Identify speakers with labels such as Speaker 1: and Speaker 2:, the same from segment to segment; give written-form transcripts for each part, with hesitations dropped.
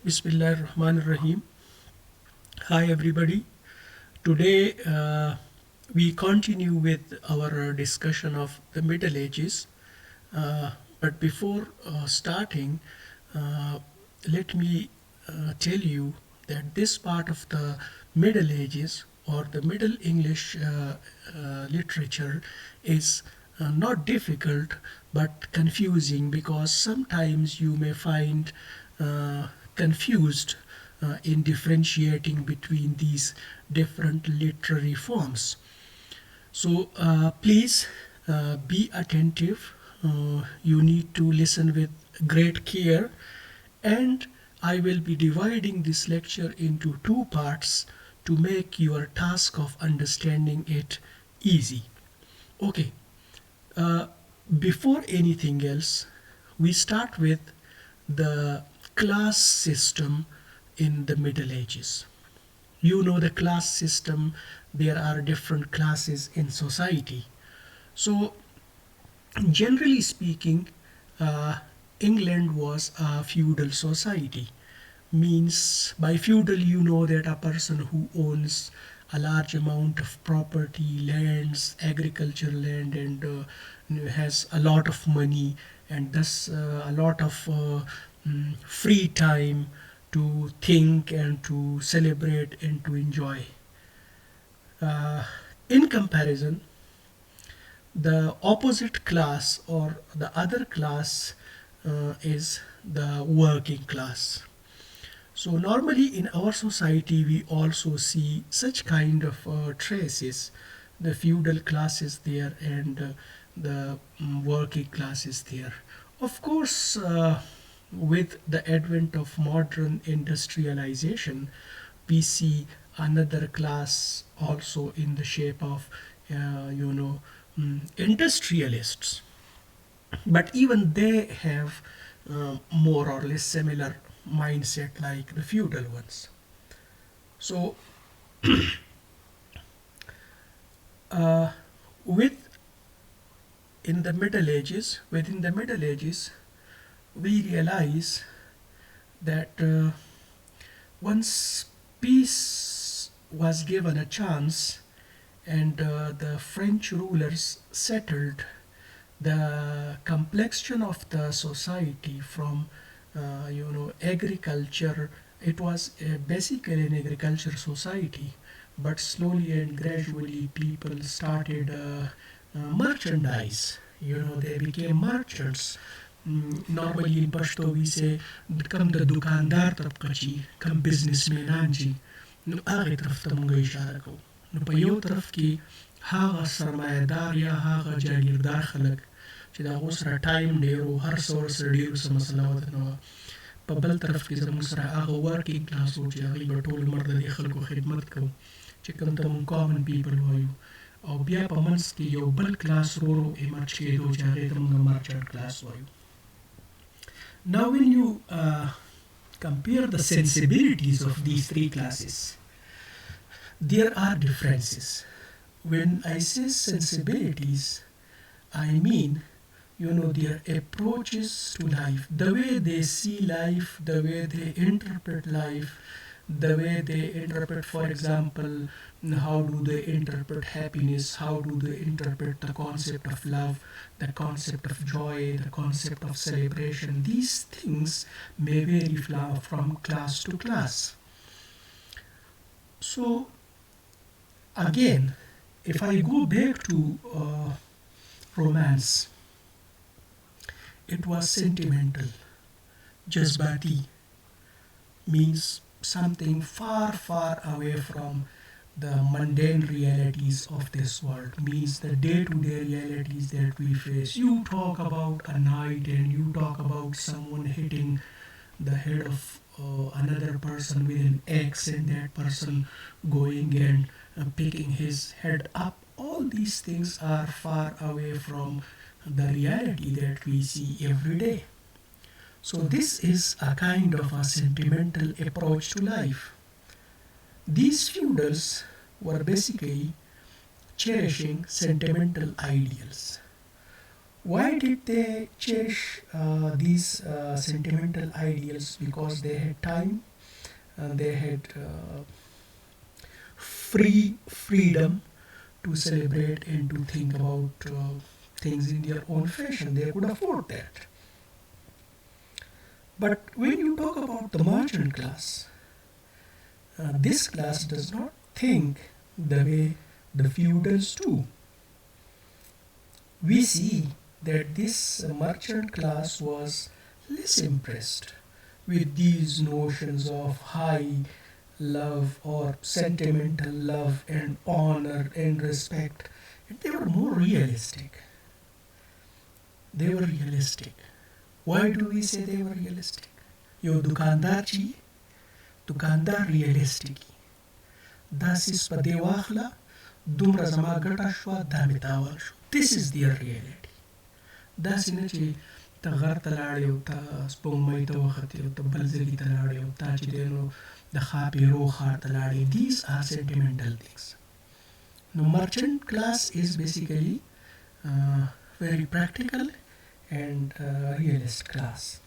Speaker 1: Bismillahirrahmanirrahim. Hi everybody. Today we continue with our discussion of the Middle Ages. But before starting, uh, let me tell you that this part of the Middle Ages or the Middle English literature is not difficult but confusing because sometimes you may find confused in differentiating between these different literary forms. So please be attentive. You need to listen with great care, and I will be dividing this lecture into two parts to make your task of understanding it easy. Okay, uh, before anything else, we start with the class system in the Middle Ages. You know the class system, there are different classes in society. So, generally speaking, uh, England was a feudal society. Means by feudal, you know that a person who owns a large amount of property, lands, agricultural land, and has a lot of money and thus a lot of free time to think and to celebrate and to enjoy. Uh, in comparison, the opposite class or the other class is the working class. So normally in our society we also see such kind of traces, the feudal classes there and the working classes there. Of course, with the advent of modern industrialization, we see another class also in the shape of, industrialists. But even they have more or less similar mindset like the feudal ones. So, uh, with in the Middle Ages, within the Middle Ages, we realize that once peace was given a chance and the French rulers settled the complexion of the society from agriculture. It was basically an agriculture society, but slowly and gradually people started merchandise. They became merchants. Normally in Pashto we say come the dukandar طبقه چې کم بزنسمنان چې نو هغه طرف ته مونږ اشاره کوو. نو په یو طرف کې هغه سرمایه‌دار یا هغه جاگیردار خلک چې د هغو سره ټایم ډېر و، هر څه ورسره ډېر څه مسله ورته نه وه. په بل طرف کې زموږ سره هغه ورکینګ کلاس و چې هغوی به ټول عمر د دې خلکو خدمت کوو چې کوم ته مونږ کامن پیپل وایو. او بیا په منځ کې یو بل کلاس ورو ایمرج کېدو چې هغې ته مونږ مرچنټ کلاس وایو. Now when you compare the sensibilities of these three classes, there are differences. When I say sensibilities, I mean, their approaches to life, the way they see life, the way they interpret life, the way they interpret, for example, how do they interpret happiness, how do they interpret the concept of love, the concept of joy, the concept of celebration. These things may vary from class to class. So again, if I go back to romance, it was sentimental. Jazbati means something far, far away from the mundane realities of this world, means the day-to-day realities that we face. You talk about a night and you talk about someone hitting the head of another person with an axe and that person going and picking his head up. All these things are far away from the reality that we see every day. So this is a kind of a sentimental approach to life. These feudals were basically cherishing sentimental ideals. Why did they cherish these sentimental ideals? Because they had time and they had freedom to celebrate and to think about things in their own fashion. They could afford that. But when you talk about the merchant class, this class does not think the way the feudals do. We see that this merchant class was less impressed with these notions of high love or sentimental love and honor and respect. And they were more realistic. They were realistic. Why do we say they were realistic? Yo दुकानदार ची दुकानदार realistic. Dasis pa de واخله دومره زما ګټه شوه دا مې تاوان شو. This is their reality. داسې نه چې ته غر ته لاړې او ته سپوږمۍ ته وختې او ته بل ځای ته لاړې او تا چې دی نو د ښاپیرو ښار ته لاړې. These are sentimental things. No, merchant class is basically very practical and realist class.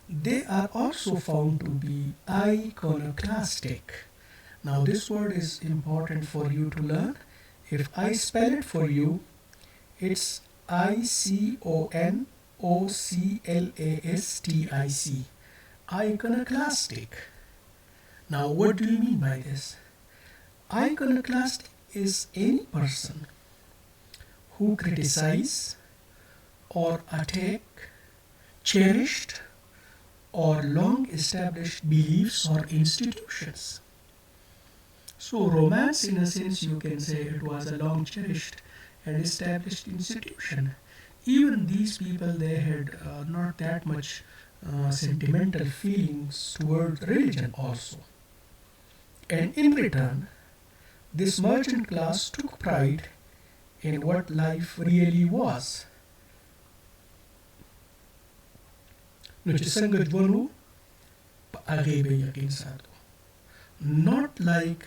Speaker 1: They are also found to be iconoclastic. Now this word is important for you to learn. If I spell it for you, it's iconoclastic. Iconoclastic. Now what do you mean by this? Iconoclastic is any person who criticize or attack cherished or long established beliefs or institutions. So romance, in a sense, you can say it was a long cherished and established institution. Even these people, they had not that much sentimental feelings toward religion also. And in return, this merchant class took pride in what life really was. نو چې څنګه ژوند وو په هغې به یقین ساتو. Not like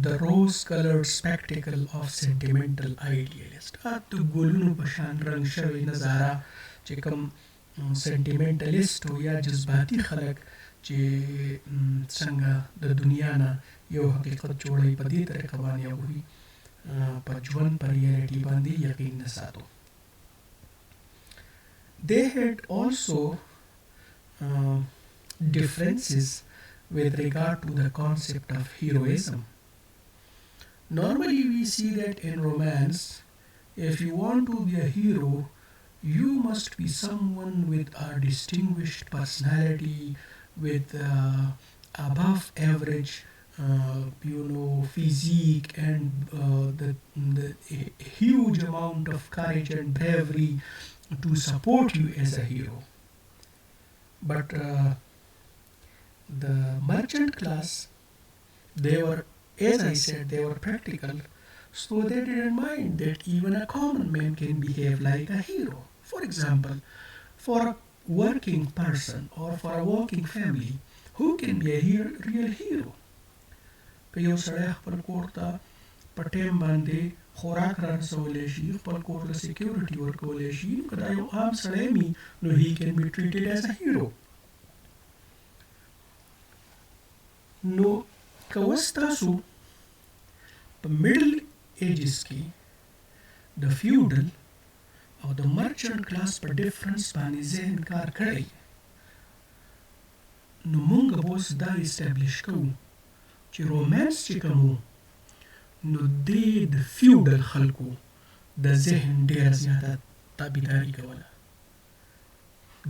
Speaker 1: the rose-colored spectacle of sentimental idealist. د ګلونو په شان رنګ شوی نظاره چې کوم سنټیمنټلیسټ یا جذباتي خلک چې څنګه د دنیا نه یو حقیقت جوړوي په دې طریقه باندې هغوی په ژوند په ریالټي باندې یقین نه ساتو. They had also differences with regard to the concept of heroism. Normally we see that in romance, if you want to be a hero, you must be someone with a distinguished personality, with above average physique and the huge amount of courage and bravery to support you as a hero. But the merchant class, they were, as I said, they were practical, so they didn't mind that even a common man can behave like a hero. For example, for a working person or for a working family, who can be a real hero? که یو سړی خپل کور ته په ټایم باندې خوراک رارسولی شي، خپل کور ته سیکیورټي ورکولی شي، نو که دا یو عام سړی وي نو he can be treated as a hero. نو که اوس تاسو په میډل ایجز کې د فیوډل او د مرچنټ کلاس په ډیفرنس باندې ذهن کار کړی، نو مونږ به اوس دا اسټابلیش کوو چې رومانس چې کوم و نو دې د فیوډل خلکو د ذهن ډیره زیاته تابعداري کوله.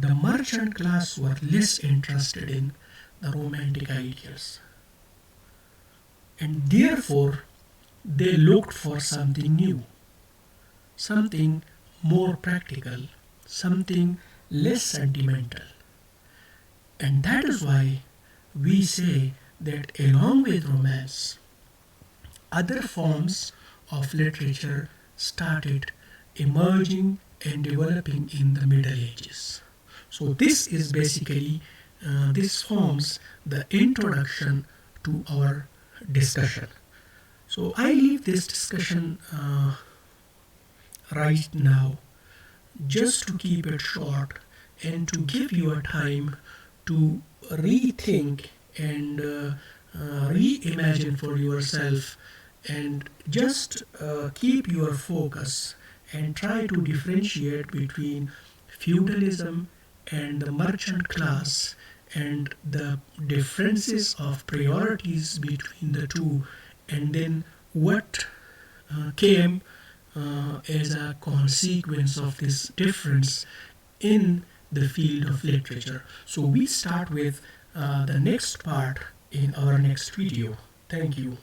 Speaker 1: The merchant class were less interested in the romantic ideals, and therefore they looked for something new, something more practical, something less sentimental. And that is why we say that along with romance, other forms of literature started emerging and developing in the Middle Ages. So this is basically, this forms the introduction to our discussion. So I leave this discussion right now just to keep it short and to give you a time to rethink and reimagine for yourself, and just keep your focus and try to differentiate between feudalism and the merchant class and the differences of priorities between the two, and then what came as a consequence of this difference in the field of literature. So we start with the next part in our next video. Thank you.